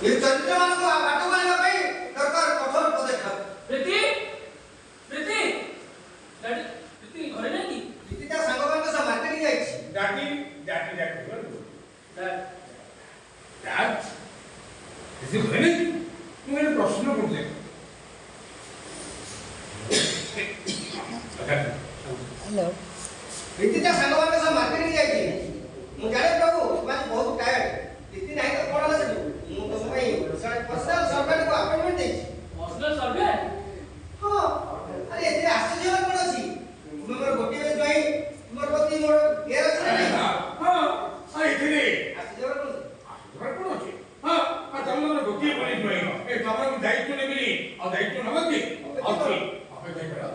ये चरित्र मानको बाटो आनिबा पई सरकार कठोर पदक्षेप। प्रीति प्रीति डैडी प्रीति घरे नहीं की प्रीति ता संग मान सब मार्केट जाई छी। डाटी डाटी डाटी डैड इसे घरे नहीं मुझे प्रश्न पूछे हेलो प्रीति ता संग मान सब मार्केट जाई छी। मु जाने प्रभु माने बहुत टायर्ड प्रीति नहीं तो कोन से मु तो भाई पर्सनल सर्वेंट को अपॉइंटमेंट दे छी। पर्सनल सर्वे हां अरे एते आश्चर्य कोन अछि तुम मोर गोटी में जोई तुमर पति मोर केयर अछि नहीं। हां आई थी आश्चर्य कोन कोन अछि हां आ तमन गोटी बनी जोई ए तमन दायित्व नेबिनी आ दायित्व नबकी अछि आपे जाई करा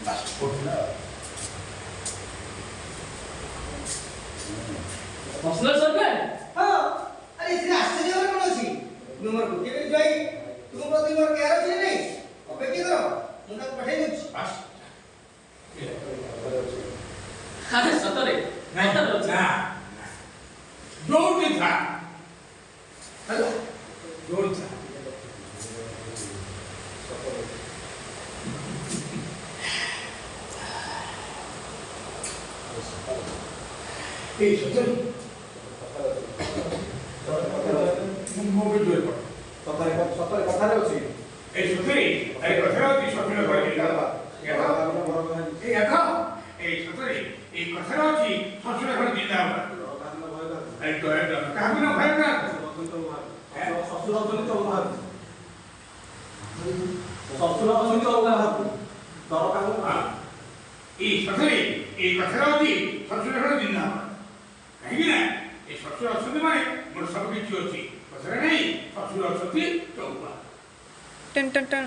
बस पोटला पर्सनल सर्वे हां अरे इतने आश्चर्य कोन अछि तुम मोर गोटी में जोई तुम प्रति मोर केयर अछि नहीं अपेक्षा करो मु तक पठाई दउ बस अरे सतरे नहीं सतरे ना जोड़ी था हेलो जोड़ी था ए सतरे मोबाइल जोड़ी पड़ सतरे कथारे अछि ए सतरे ए कथारे अछि सतरे कर दिला ए सतरे ए कथारे अछि सतरे कर दिला ए तो ए काहे न भाई ना শ্বশুর অজনী তো ভাব শ্বশুর অজনী তো ভাব দরকার ए सतरे ए कथारे अछि सतरे कर दिला काहे ना ए सतरे अछि माने मोर सब किछि अछि कथारे नहीं सतरे अछि चौबा टन टन टन